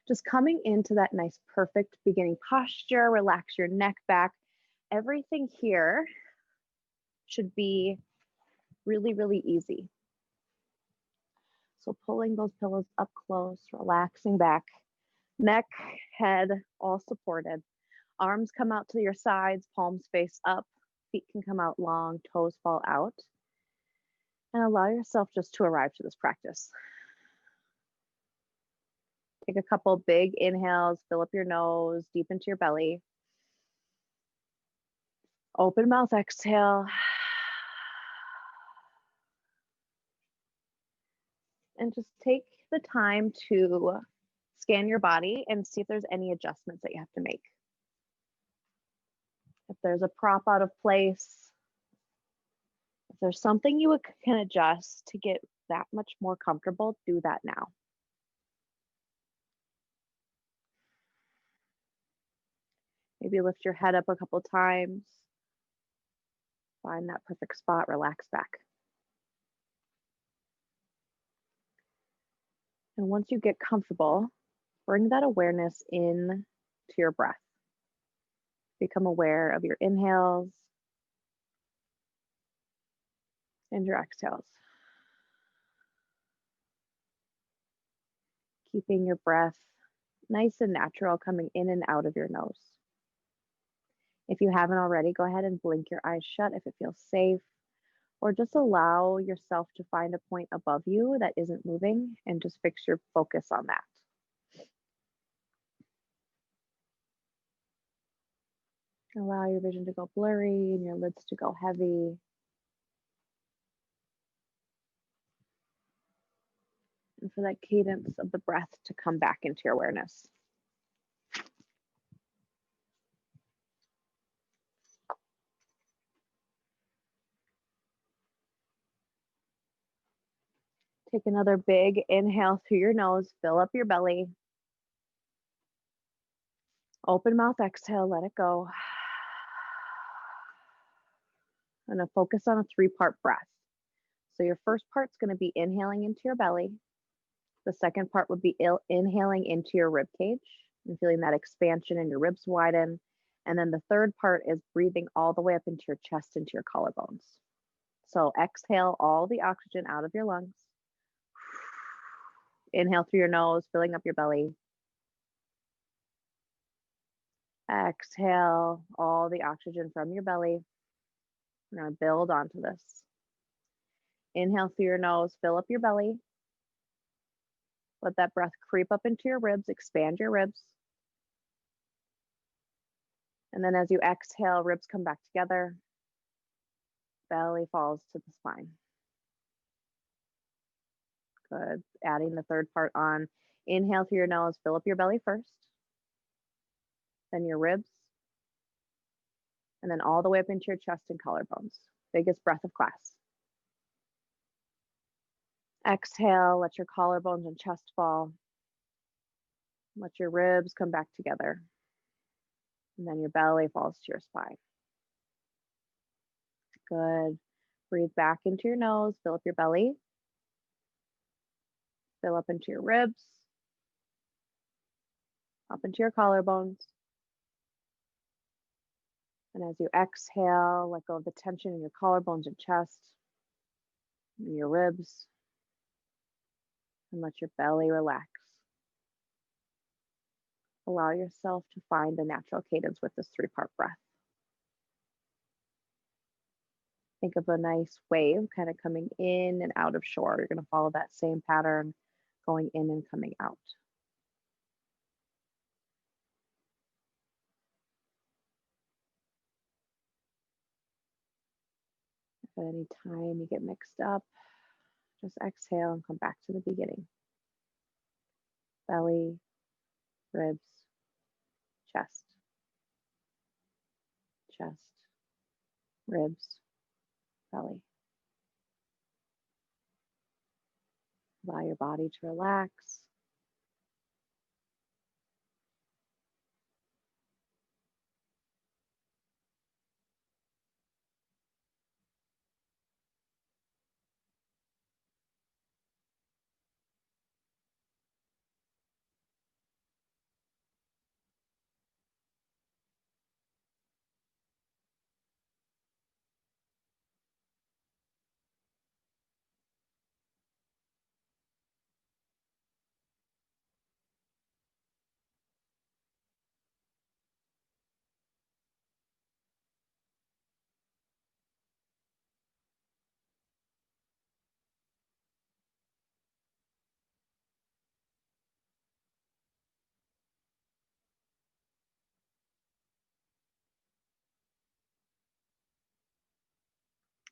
Just coming into that nice, perfect beginning posture, relax your neck back. Everything here should be really, really easy. So pulling those pillows up close, relaxing back, neck, head, all supported. Arms come out to your sides, palms face up, feet can come out long, toes fall out. And allow yourself just to arrive to this practice. Take a couple big inhales, fill up your nose, deep into your belly. Open mouth, exhale. And just take the time to scan your body and see if there's any adjustments that you have to make. If there's a prop out of place, if there's something you can adjust to get that much more comfortable, do that now. Maybe lift your head up a couple times. Find that perfect spot, relax back. And once you get comfortable, bring that awareness in to your breath. Become aware of your inhales and your exhales. Keeping your breath nice and natural coming in and out of your nose. If you haven't already, go ahead and blink your eyes shut if it feels safe, or just allow yourself to find a point above you that isn't moving and just fix your focus on that. Allow your vision to go blurry and your lids to go heavy. And for that cadence of the breath to come back into your awareness. Take another big inhale through your nose, fill up your belly. Open mouth, exhale, let it go. I'm going to focus on a 3-part breath. So your first part's going to be inhaling into your belly. The second part would be inhaling into your rib cage and feeling that expansion and your ribs widen. And then the third part is breathing all the way up into your chest, into your collarbones. So exhale all the oxygen out of your lungs. Inhale through your nose, filling up your belly. Exhale all the oxygen from your belly. We're going to build onto this. Inhale through your nose, fill up your belly. Let that breath creep up into your ribs, expand your ribs. And then as you exhale, ribs come back together. Belly falls to the spine. Good. Adding the third part on. Inhale through your nose, fill up your belly first. Then your ribs. And then all the way up into your chest and collarbones. Biggest breath of class. Exhale, let your collarbones and chest fall. Let your ribs come back together. And then your belly falls to your spine. Good. Breathe back into your nose, fill up your belly. Fill up into your ribs. Up into your collarbones. And as you exhale, let go of the tension in your collarbones and chest, and your ribs, and let your belly relax. Allow yourself to find a natural cadence with this 3-part breath. Think of a nice wave kind of coming in and out of shore. You're going to follow that same pattern, going in and coming out. If at any time you get mixed up, just exhale and come back to the beginning. Belly, ribs, chest, chest, ribs, belly. Allow your body to relax.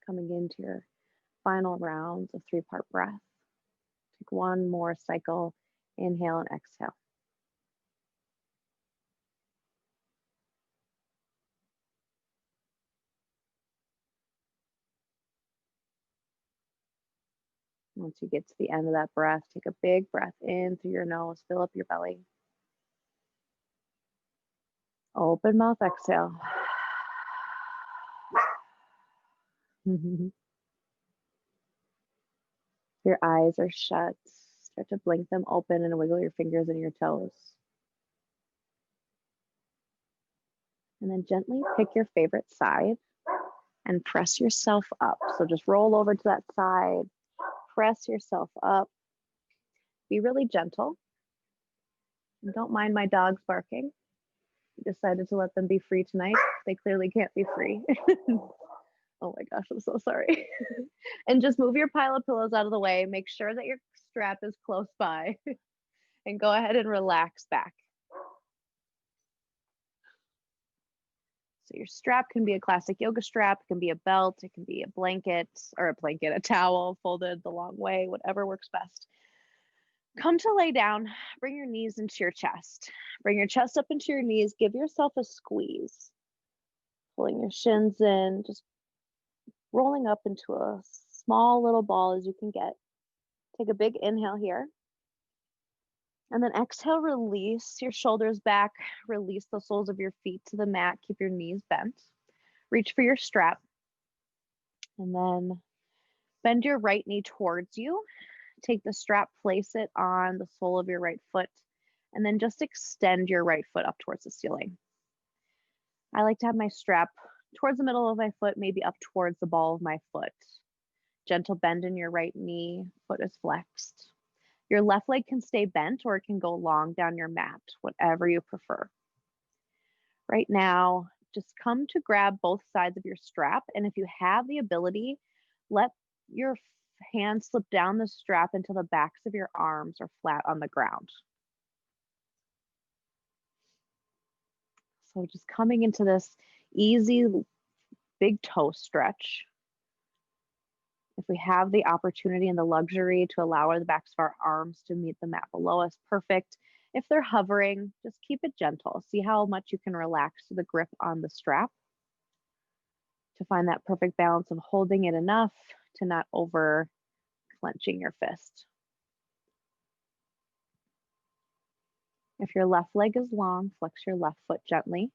Coming into your final rounds of 3-part breath. Take one more cycle, inhale and exhale. Once you get to the end of that breath, take a big breath in through your nose, fill up your belly. Open mouth, exhale. Your eyes are shut. Start to blink them open and wiggle your fingers and your toes. And then gently pick your favorite side and press yourself up. So just roll over to that side, press yourself up. Be really gentle. And don't mind my dogs barking. I decided to let them be free tonight. They clearly can't be free. Oh my gosh, I'm so sorry. And just move your pile of pillows out of the way. Make sure that your strap is close by and go ahead and relax back. So your strap can be a classic yoga strap. It can be a belt. It can be a blanket, a towel folded the long way, whatever works best. Come to lay down. Bring your knees into your chest. Bring your chest up into your knees. Give yourself a squeeze. Pulling your shins in, just rolling up into a small little ball as you can get. Take a big inhale here. And then exhale, release your shoulders back. Release the soles of your feet to the mat. Keep your knees bent. Reach for your strap. And then bend your right knee towards you. Take the strap, place it on the sole of your right foot, and then just extend your right foot up towards the ceiling. I like to have my strap towards the middle of my foot, maybe up towards the ball of my foot. Gentle bend in your right knee, foot is flexed. Your left leg can stay bent or it can go long down your mat, whatever you prefer. Right now, just come to grab both sides of your strap, and if you have the ability, let your hands slip down the strap until the backs of your arms are flat on the ground. So just coming into this easy big toe stretch. If we have the opportunity and the luxury to allow the backs of our arms to meet the mat below us, perfect. If they're hovering, just keep it gentle. See how much you can relax the grip on the strap to find that perfect balance of holding it enough to not over clenching your fist. If your left leg is long, flex your left foot gently.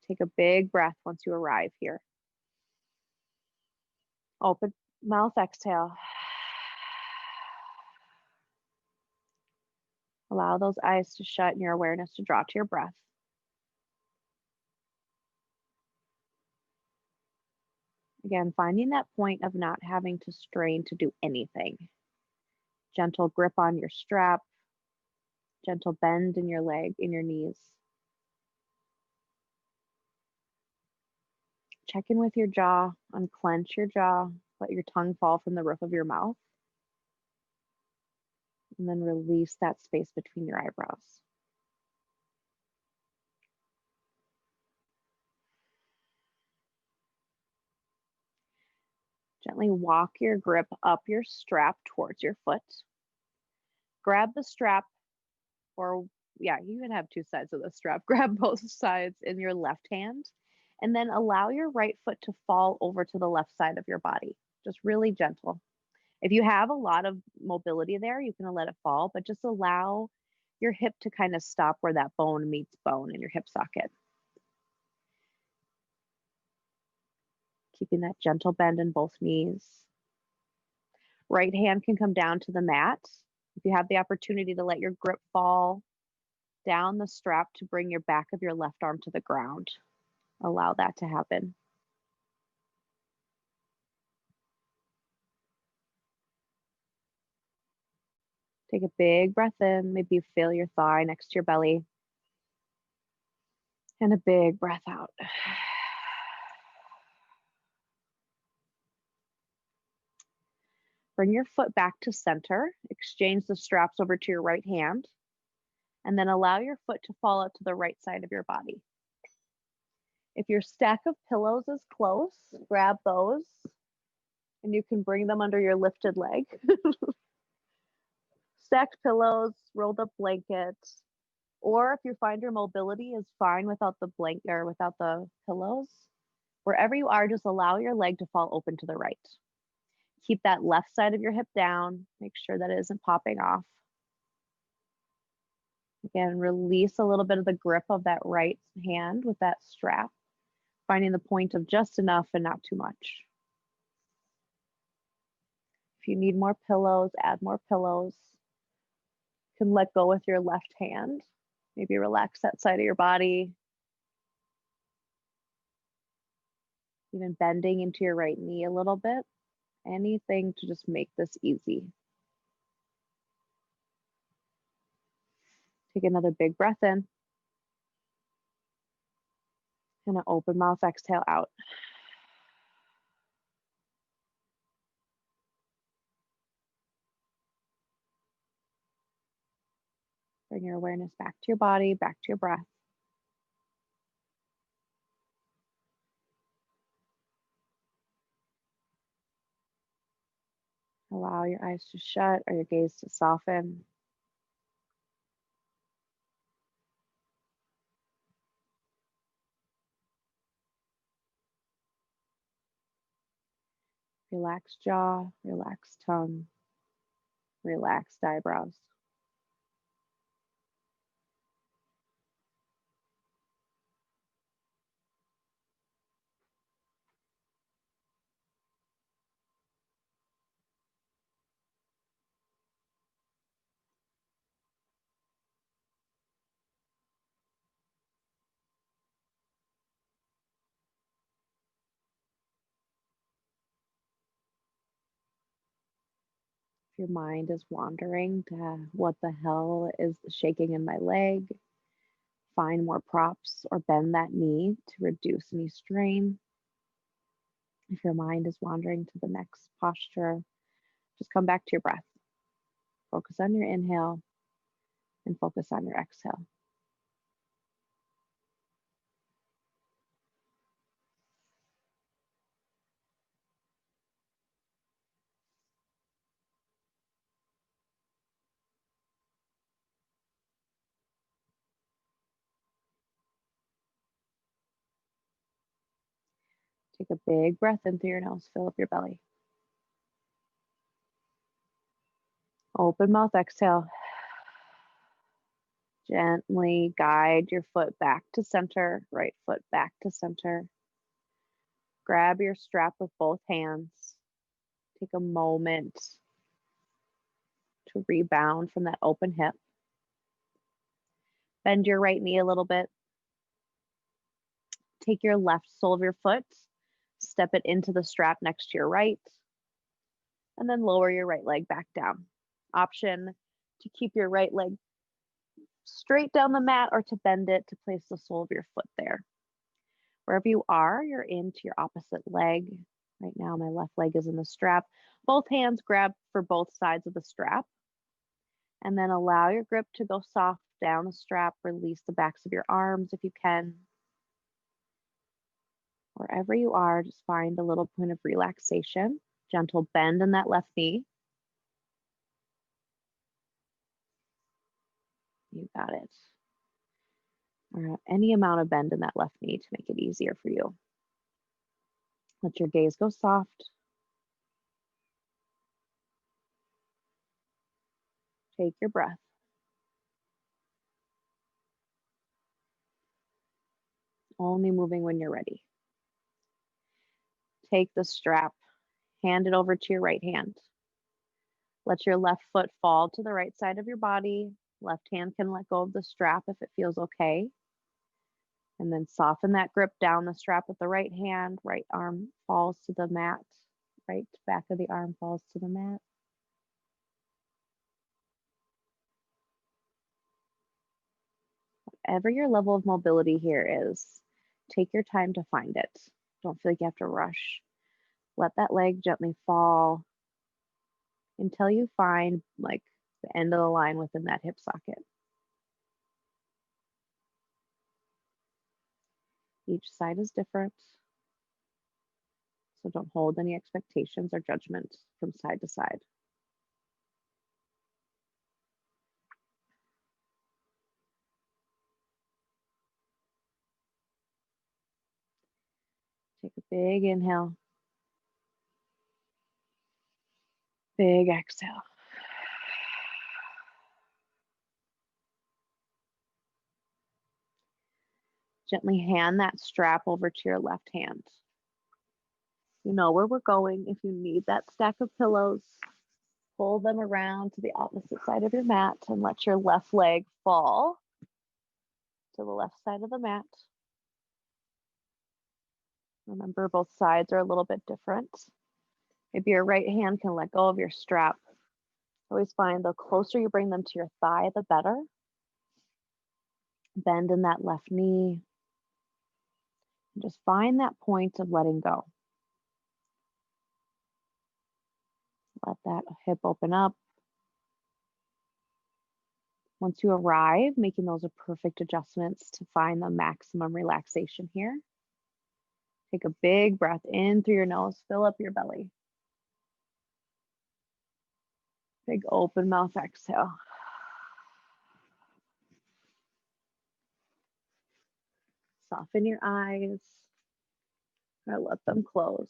Take a big breath once you arrive here. Open mouth, exhale. Allow those eyes to shut and your awareness to draw to your breath. Again, finding that point of not having to strain to do anything. Gentle grip on your strap, gentle bend in your leg, in your knees. Check in with your jaw, unclench your jaw, let your tongue fall from the roof of your mouth. And then release that space between your eyebrows. Gently walk your grip up your strap towards your foot. Grab the strap, or yeah, you can have two sides of the strap. Grab both sides in your left hand, and then allow your right foot to fall over to the left side of your body. Just really gentle. If you have a lot of mobility there, you can let it fall, but just allow your hip to kind of stop where that bone meets bone in your hip socket. Keeping that gentle bend in both knees. Right hand can come down to the mat. If you have the opportunity to let your grip fall down the strap to bring your back of your left arm to the ground, allow that to happen. Take a big breath in. Maybe you feel your thigh next to your belly. And a big breath out. Bring your foot back to center. Exchange the straps over to your right hand. And then allow your foot to fall out to the right side of your body. If your stack of pillows is close, grab those and you can bring them under your lifted leg. Stacked pillows, rolled up blankets, or if you find your mobility is fine without the blanket or without the pillows, wherever you are, just allow your leg to fall open to the right. Keep that left side of your hip down. Make sure that it isn't popping off. Again, release a little bit of the grip of that right hand with that strap, finding the point of just enough and not too much. If you need more pillows, add more pillows. You can let go with your left hand. Maybe relax that side of your body. Even bending into your right knee a little bit. Anything to just make this easy. Take another big breath in. And an open mouth exhale out. Bring your awareness back to your body, back to your breath. Allow your eyes to shut or your gaze to soften. Relaxed jaw, relaxed tongue, relaxed eyebrows. If your mind is wandering to what the hell is shaking in my leg, find more props or bend that knee to reduce any strain. If your mind is wandering to the next posture, just come back to your breath. Focus on your inhale and focus on your exhale. Take a big breath in through your nose, fill up your belly. Open mouth exhale. Gently guide your foot back to center, right foot back to center. Grab your strap with both hands. Take a moment to rebound from that open hip. Bend your right knee a little bit. Take your left sole of your foot, step it into the strap next to your right, and then lower your right leg back down. Option to keep your right leg straight down the mat or to bend it to place the sole of your foot there. Wherever you are, you're into your opposite leg. Right now, my left leg is in the strap. Both hands grab for both sides of the strap. And then allow your grip to go soft down the strap. Release the backs of your arms if you can. Wherever you are, just find a little point of relaxation. Gentle bend in that left knee. You got it. Or any amount of bend in that left knee to make it easier for you. Let your gaze go soft. Take your breath. Only moving when you're ready. Take the strap, hand it over to your right hand. Let your left foot fall to the right side of your body. Left hand can let go of the strap if it feels okay. And then soften that grip down the strap with the right hand. Right arm falls to the mat. Right back of the arm falls to the mat. Whatever your level of mobility here is, take your time to find it. Don't feel like you have to rush. Let that leg gently fall until you find like the end of the line within that hip socket. Each side is different, so don't hold any expectations or judgment from side to side. Take a big inhale, big exhale. Gently hand that strap over to your left hand. You know where we're going. If you need that stack of pillows, pull them around to the opposite side of your mat and let your left leg fall to the left side of the mat. Remember, both sides are a little bit different. Maybe your right hand can let go of your strap. Always find the closer you bring them to your thigh, the better. Bend in that left knee. And just find that point of letting go. Let that hip open up. Once you arrive, making those are perfect adjustments to find the maximum relaxation here. Take a big breath in through your nose, fill up your belly. Big open mouth exhale. Soften your eyes or let them close.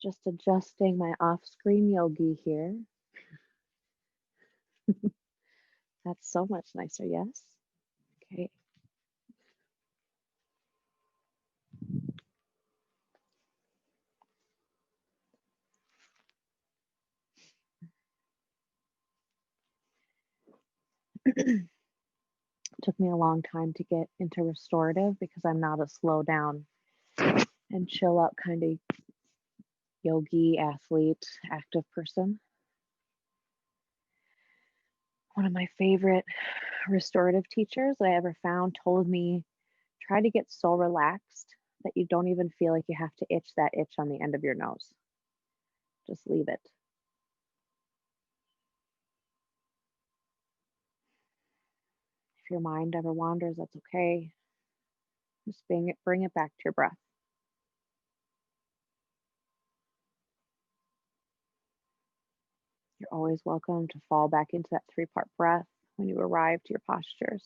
Just adjusting my off-screen yogi here. That's so much nicer, yes? Okay. Took me a long time to get into restorative because I'm not a slow down and chill out kind of yogi, athlete, active person. One of my favorite restorative teachers that I ever found told me, try to get so relaxed that you don't even feel like you have to itch that itch on the end of your nose. Just leave it. If your mind ever wanders, that's okay. Just bring it back to your breath. You're always welcome to fall back into that 3-part breath when you arrive to your postures.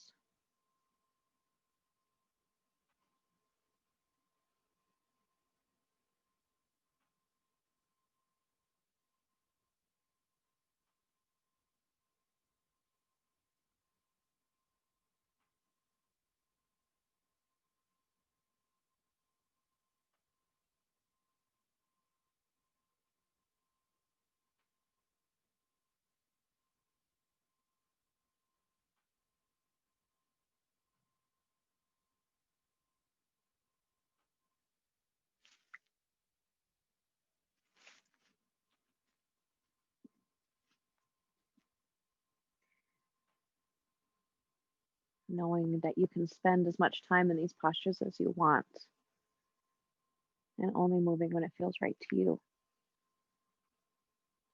Knowing that you can spend as much time in these postures as you want and only moving when it feels right to you.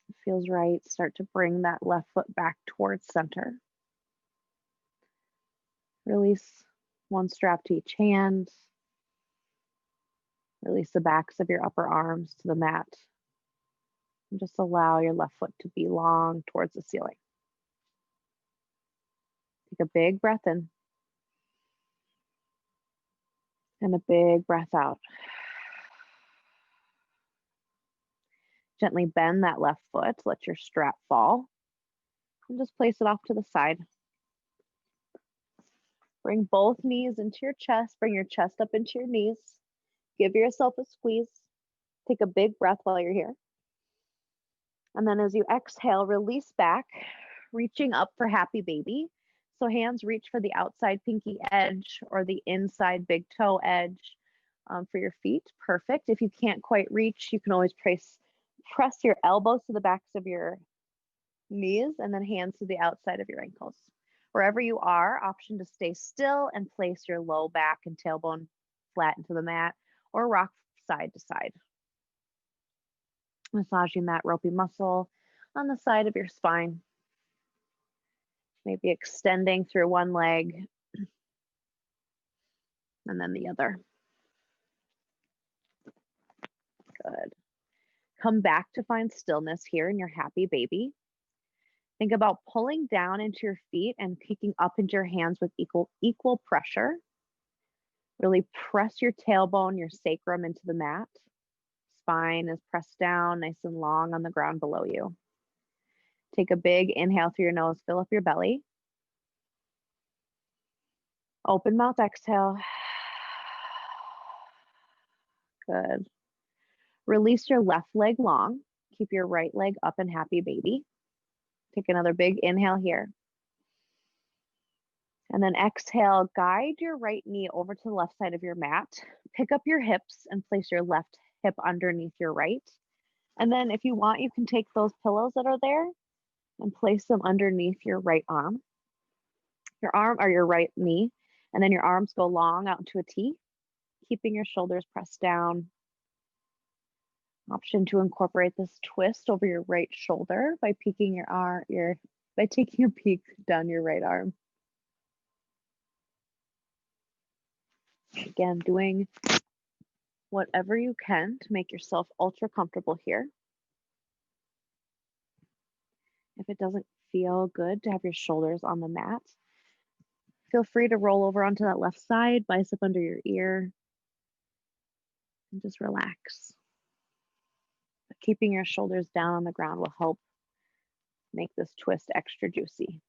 It feels right, start to bring that left foot back towards center. Release one strap to each hand. Release the backs of your upper arms to the mat. And just allow your left foot to be long towards the ceiling. Take a big breath in. And a big breath out. Gently bend that left foot, let your strap fall, and just place it off to the side. Bring both knees into your chest, bring your chest up into your knees. Give yourself a squeeze. Take a big breath while you're here. And then as you exhale, release back, reaching up for happy baby. So hands reach for the outside pinky edge or the inside big toe edge for your feet. Perfect. If you can't quite reach, you can always press your elbows to the backs of your knees and then hands to the outside of your ankles. Wherever you are, option to stay still and place your low back and tailbone flat into the mat or rock side to side. Massaging that ropey muscle on the side of your spine. Maybe extending through one leg and then the other. Good. Come back to find stillness here in your happy baby. Think about pulling down into your feet and kicking up into your hands with equal pressure. Really press your tailbone, your sacrum into the mat. Spine is pressed down, nice and long on the ground below you. Take a big inhale through your nose, fill up your belly. Open mouth, exhale. Good. Release your left leg long. Keep your right leg up and happy baby. Take another big inhale here. And then exhale, guide your right knee over to the left side of your mat. Pick up your hips and place your left hip underneath your right. And then if you want, you can take those pillows that are there and place them underneath your right arm. Your arm or your right knee. And then your arms go long out into a T, keeping your shoulders pressed down. Option to incorporate this twist over your right shoulder by peeking your arm, by taking a peek down your right arm. Again, doing whatever you can to make yourself ultra comfortable here. If it doesn't feel good to have your shoulders on the mat, feel free to roll over onto that left side, bicep under your ear, and just relax. But keeping your shoulders down on the ground will help make this twist extra juicy.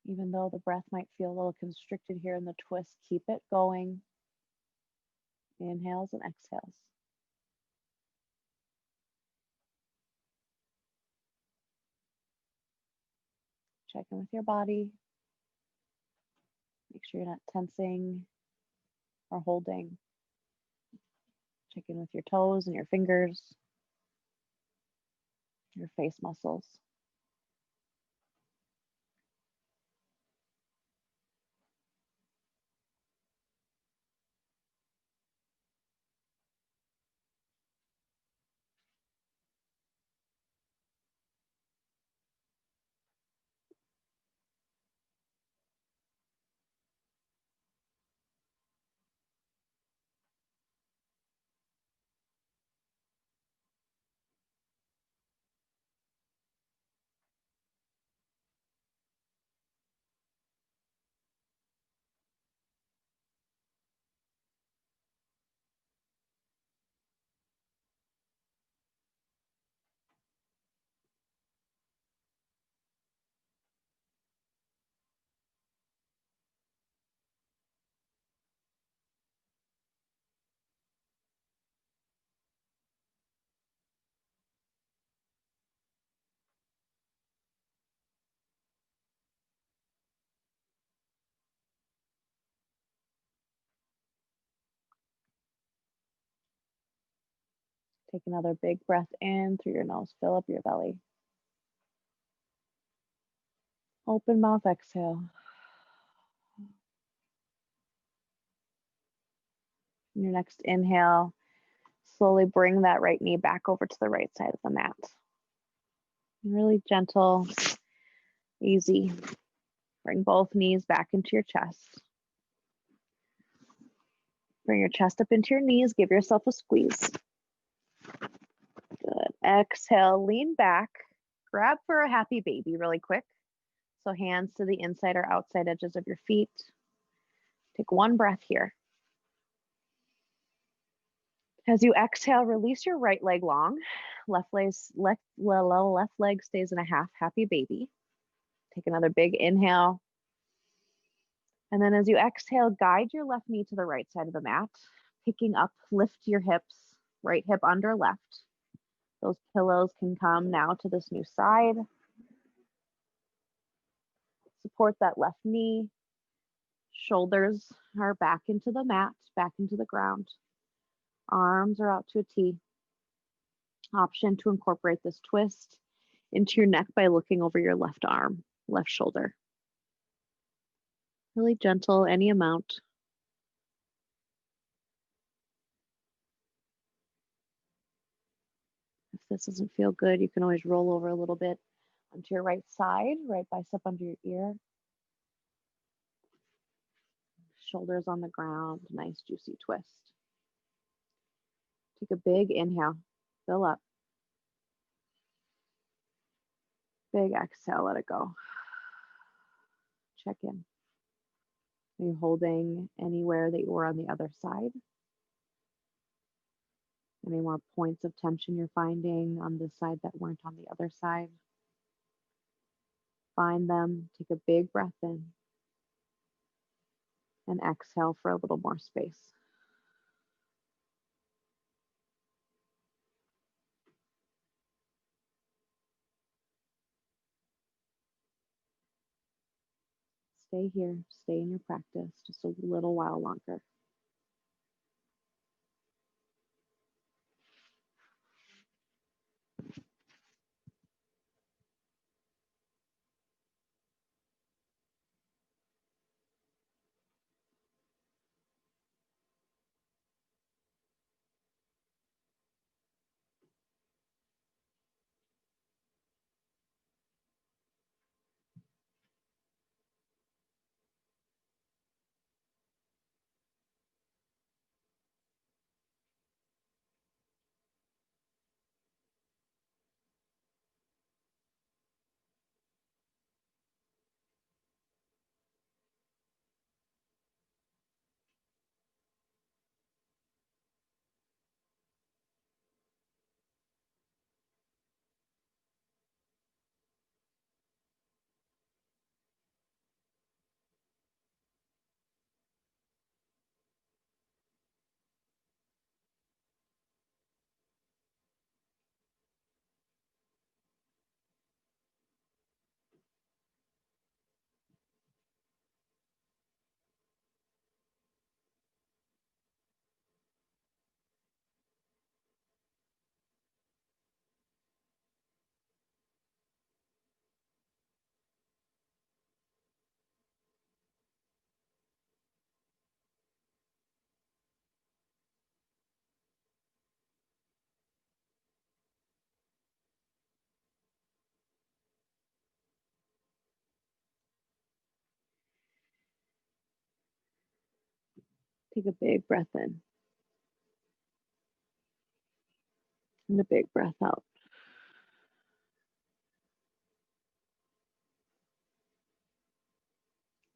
Even though the breath might feel a little constricted here in the twist, keep it going. Inhales and exhales. Check in with your body. Make sure you're not tensing or holding. Check in with your toes and your fingers, your face muscles. Take another big breath in through your nose. Fill up your belly. Open mouth, exhale. And your next inhale, slowly bring that right knee back over to the right side of the mat. Really gentle, easy. Bring both knees back into your chest. Bring your chest up into your knees. Give yourself a squeeze. Good. Exhale, lean back. Grab for a happy baby really quick. So hands to the inside or outside edges of your feet. Take one breath here. As you exhale, release your right leg long. Left leg stays in a half happy baby. Take another big inhale. And then as you exhale, guide your left knee to the right side of the mat. Picking up, lift your hips, right hip under left. Those pillows can come now to this new side. Support that left knee. Shoulders are back into the mat, back into the ground. Arms are out to a T. Option to incorporate this twist into your neck by looking over your left arm, left shoulder. Really gentle, any amount. If this doesn't feel good, you can always roll over a little bit onto your right side, right bicep under your ear. Shoulders on the ground, nice juicy twist. Take a big inhale, fill up. Big exhale, let it go. Check in. Are you holding anywhere that you were on the other side? Any more points of tension you're finding on this side that weren't on the other side? Find them, take a big breath in, and exhale for a little more space. Stay here, stay in your practice just a little while longer. Take a big breath in and a big breath out.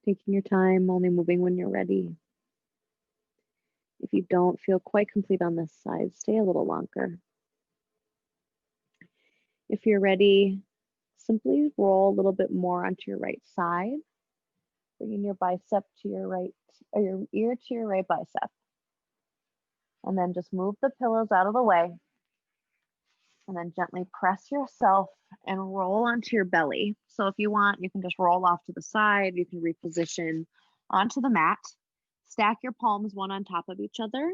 Taking your time, only moving when you're ready. If you don't feel quite complete on this side, stay a little longer. If you're ready, simply roll a little bit more onto your right side, bringing your bicep to your right, or your ear to your right bicep. And then just move the pillows out of the way. And then gently press yourself and roll onto your belly. So if you want, you can just roll off to the side. You can reposition onto the mat. Stack your palms one on top of each other.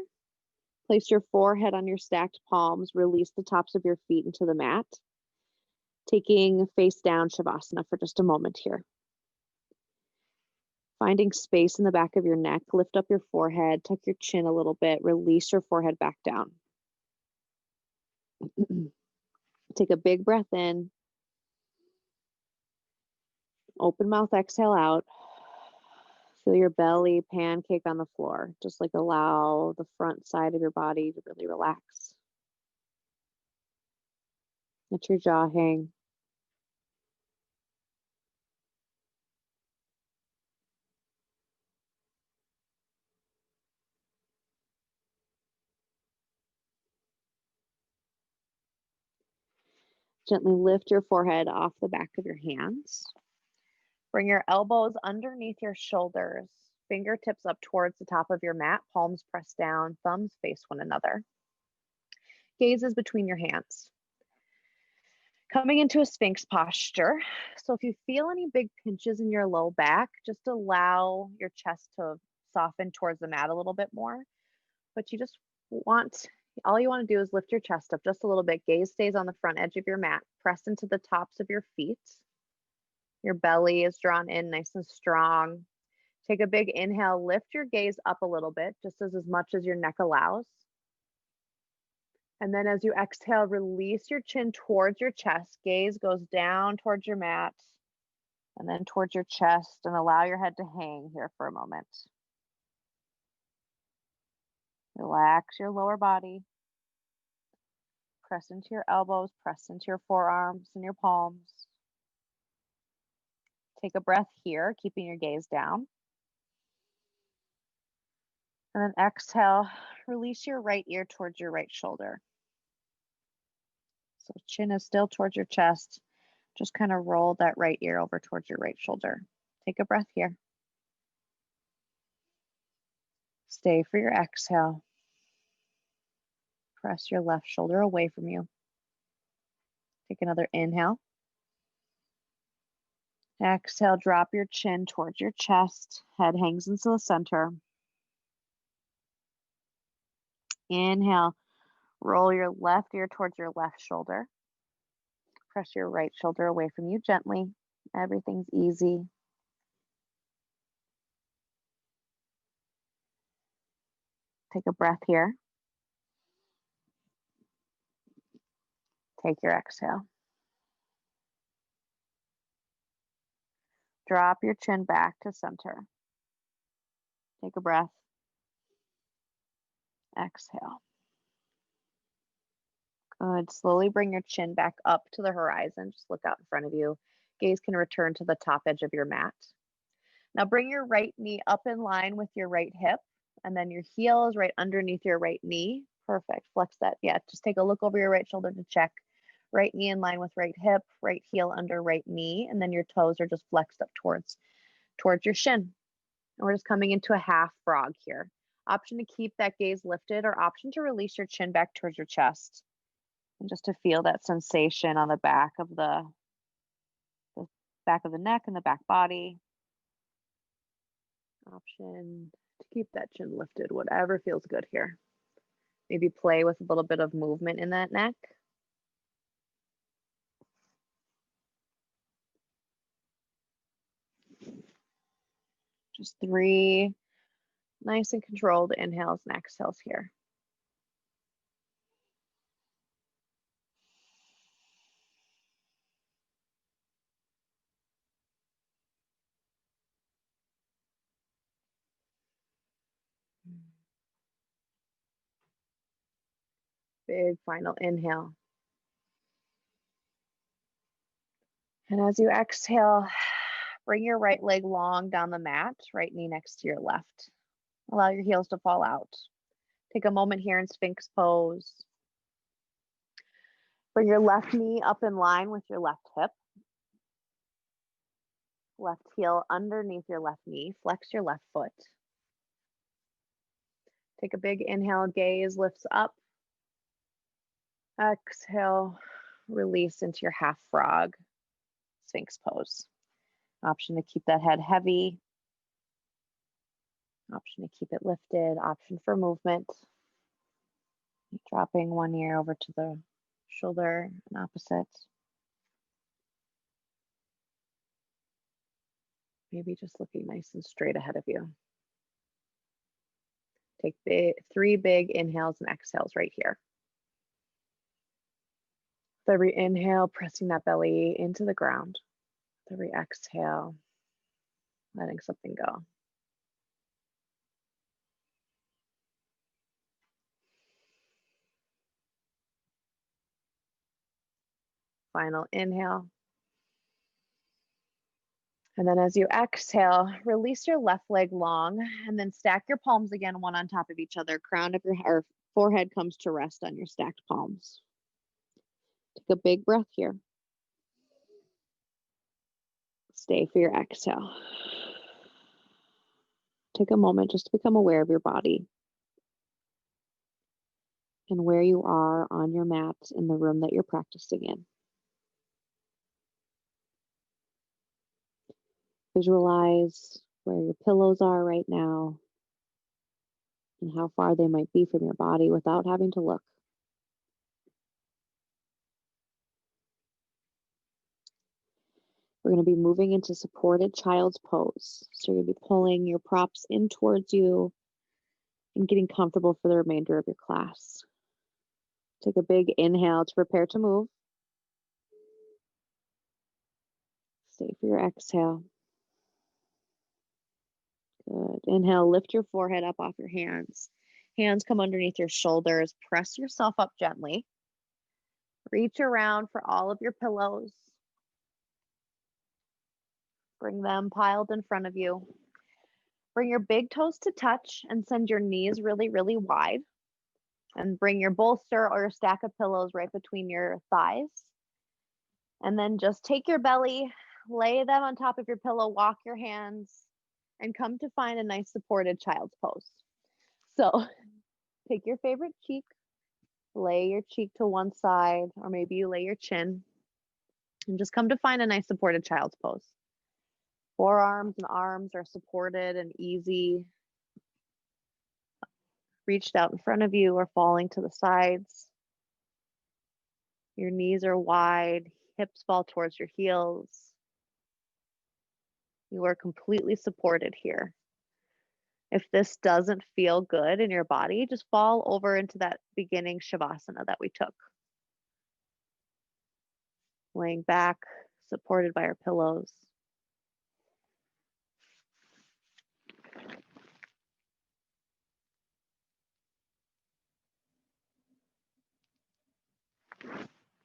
Place your forehead on your stacked palms. Release the tops of your feet into the mat. Taking face down Shavasana for just a moment here. Finding space in the back of your neck. Lift up your forehead. Tuck your chin a little bit. Release your forehead back down. Take a big breath in. Open mouth, exhale out. Feel your belly pancake on the floor. Just like allow the front side of your body to really relax. Let your jaw hang. Gently lift your forehead off the back of your hands. Bring your elbows underneath your shoulders, fingertips up towards the top of your mat, palms pressed down, thumbs face one another. Gazes between your hands. Coming into a Sphinx posture. So if you feel any big pinches in your low back, just allow your chest to soften towards the mat a little bit more. But you just want, all you want to do is lift your chest up just a little bit. Gaze stays on the front edge of your mat. Press into the tops of your feet. Your belly is drawn in nice and strong. Take a big inhale, lift your gaze up a little bit, just as much as your neck allows. And then as you exhale, release your chin towards your chest. Gaze goes down towards your mat and then towards your chest, and allow your head to hang here for a moment. Relax your lower body. Press into your elbows, press into your forearms and your palms. Take a breath here, keeping your gaze down. And then exhale, release your right ear towards your right shoulder. So chin is still towards your chest. Just kind of roll that right ear over towards your right shoulder. Take a breath here. Stay for your exhale. Press your left shoulder away from you. Take another inhale. Exhale, drop your chin towards your chest. Head hangs into the center. Inhale, roll your left ear towards your left shoulder. Press your right shoulder away from you gently. Everything's easy. Take a breath here. Take your exhale. Drop your chin back to center. Take a breath. Exhale. Good. Slowly bring your chin back up to the horizon. Just look out in front of you. Gaze can return to the top edge of your mat. Now bring your right knee up in line with your right hip, and then your heel is right underneath your right knee. Perfect. Flex that. Yeah, just take a look over your right shoulder to check. Right knee in line with right hip, right heel under right knee, and then your toes are just flexed up towards your shin. And we're just coming into a half frog here. Option to keep that gaze lifted, or option to release your chin back towards your chest. And just to feel that sensation on the back of the neck and the back body. Option to keep that chin lifted, whatever feels good here. Maybe play with a little bit of movement in that neck. Just 3 nice and controlled inhales and exhales here. Big final inhale. And as you exhale, bring your right leg long down the mat, right knee next to your left. Allow your heels to fall out. Take a moment here in Sphinx pose. Bring your left knee up in line with your left hip. Left heel underneath your left knee. Flex your left foot. Take a big inhale, gaze lifts up. Exhale, release into your half frog, Sphinx pose. Option to keep that head heavy. Option to keep it lifted. Option for movement. Dropping one ear over to the shoulder and opposite. Maybe just looking nice and straight ahead of you. Take 3 big inhales and exhales right here. With every inhale, pressing that belly into the ground. With every exhale, letting something go. Final inhale. And then as you exhale, release your left leg long and then stack your palms again, one on top of each other. Crown of your forehead comes to rest on your stacked palms. Take a big breath here. Stay for your exhale. Take a moment just to become aware of your body and where you are on your mat in the room that you're practicing in. Visualize where your pillows are right now and how far they might be from your body without having to look. We're going to be moving into supported child's pose. So you're going to be pulling your props in towards you and getting comfortable for the remainder of your class. Take a big inhale to prepare to move. Stay for your exhale. Good. Inhale, lift your forehead up off your hands. Hands come underneath your shoulders. Press yourself up gently. Reach around for all of your pillows. Bring them piled in front of you. Bring your big toes to touch and send your knees really, really wide. And bring your bolster or your stack of pillows right between your thighs. And then just take your belly, lay them on top of your pillow, walk your hands, and come to find a nice supported child's pose. So take your favorite cheek, lay your cheek to one side, or maybe you lay your chin, and just come to find a nice supported child's pose. Forearms and arms are supported and easy. Reached out in front of you or falling to the sides. Your knees are wide, hips fall towards your heels. You are completely supported here. If this doesn't feel good in your body, just fall over into that beginning Shavasana that we took. Laying back, supported by our pillows.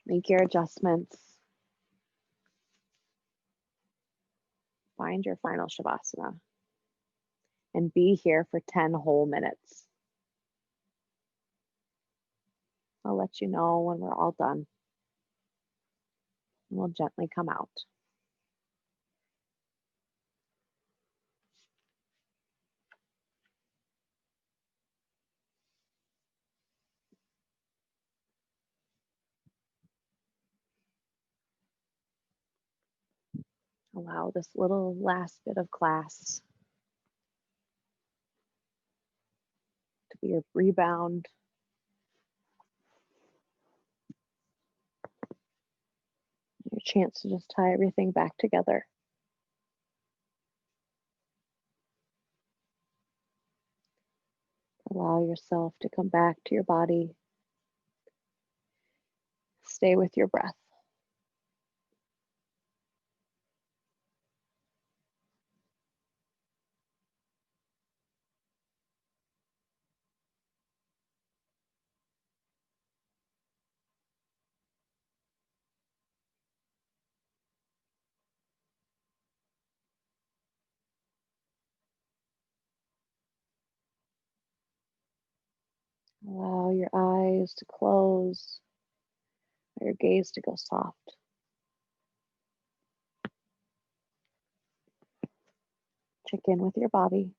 Make your adjustments. Find your final Shavasana. And be here for 10 whole minutes. I'll let you know when we're all done. And we'll gently come out. Allow this little last bit of class to be your rebound. Your chance to just tie everything back together. Allow yourself to come back to your body. Stay with your breath. Allow your eyes to close, or your gaze to go soft. Check in with your body.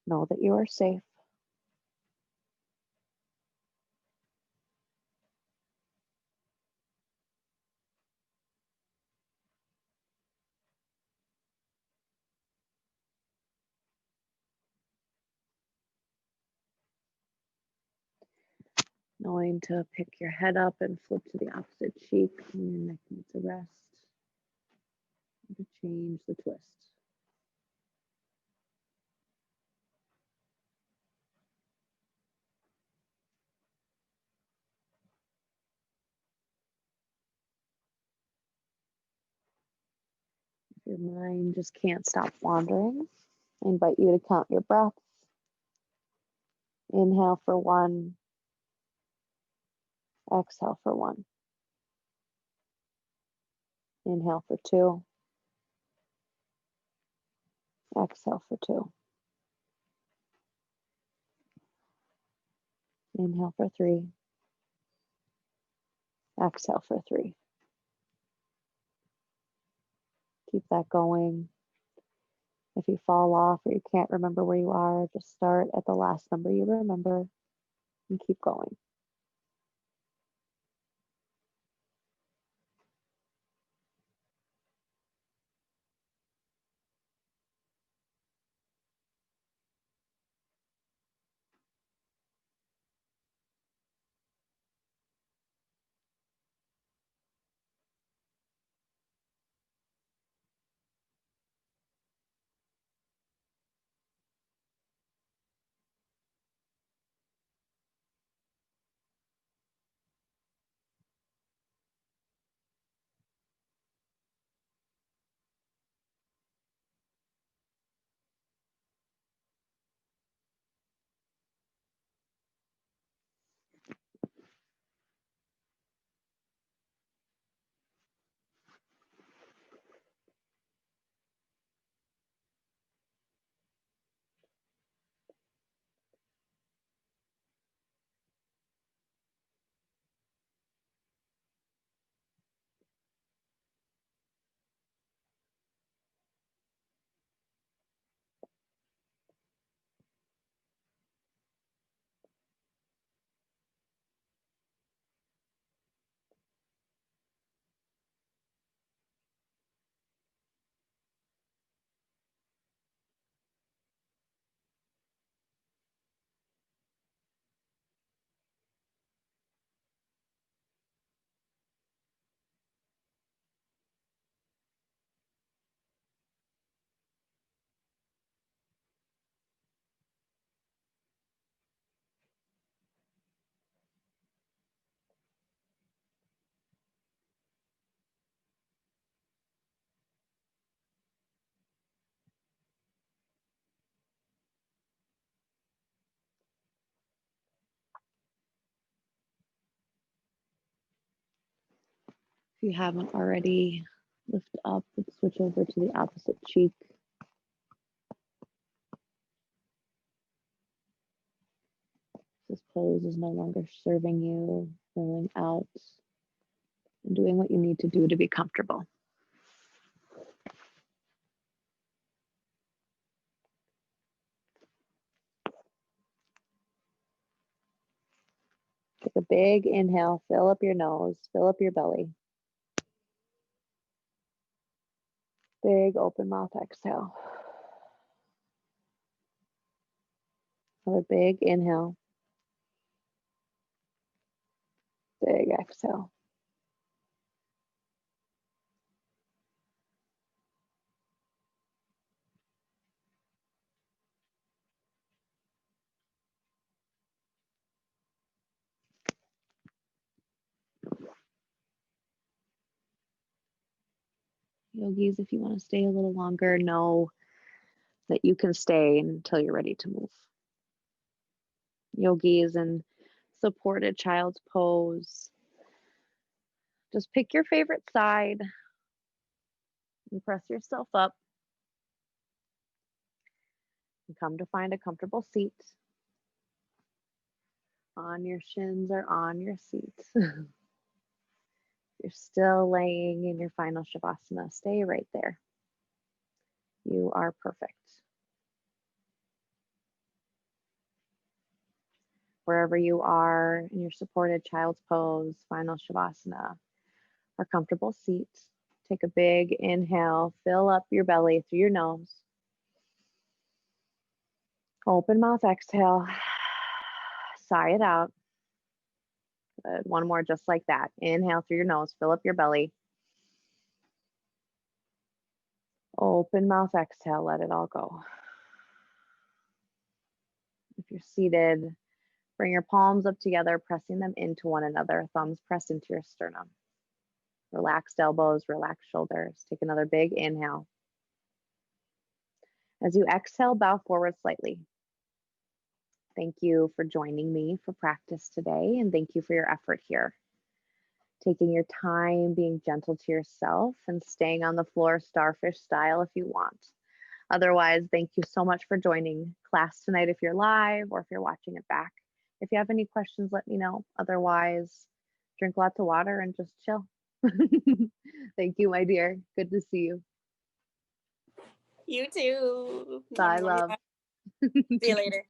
Know that you are safe. Knowing to pick your head up and flip to the opposite cheek when your neck needs a rest. And to change the twist. If your mind just can't stop wandering, I invite you to count your breaths. Inhale for 1. Exhale for 1. Inhale for 2. Exhale for 2. Inhale for 3. Exhale for 3. Keep that going. If you fall off or you can't remember where you are, just start at the last number you remember and keep going. If you haven't already, lift up and switch over to the opposite cheek. This pose is no longer serving you, rolling out and doing what you need to do to be comfortable. Take a big inhale, fill up your nose, fill up your belly. Big open mouth exhale. Another big inhale. Big exhale. Yogis, if you want to stay a little longer, know that you can stay until you're ready to move. Yogis in supported child's pose. Just pick your favorite side and press yourself up. And come to find a comfortable seat on your shins or on your seat. You're still laying in your final Shavasana. Stay right there. You are perfect. Wherever you are in your supported child's pose, final Shavasana, or comfortable seat, take a big inhale, fill up your belly through your nose. Open mouth exhale, sigh it out. Good. One more just like that. Inhale through your nose, fill up your belly. Open mouth exhale, let it all go. If you're seated, bring your palms up together, pressing them into one another, thumbs pressed into your sternum. Relaxed elbows, relaxed shoulders. Take another big inhale. As you exhale, bow forward slightly. Thank you for joining me for practice today, and thank you for your effort here. Taking your time, being gentle to yourself, and staying on the floor starfish style if you want. Otherwise, thank you so much for joining class tonight if you're live or if you're watching it back. If you have any questions, let me know. Otherwise, drink lots of water and just chill. Thank you, my dear. Good to see you. You too. Bye, love. See you later.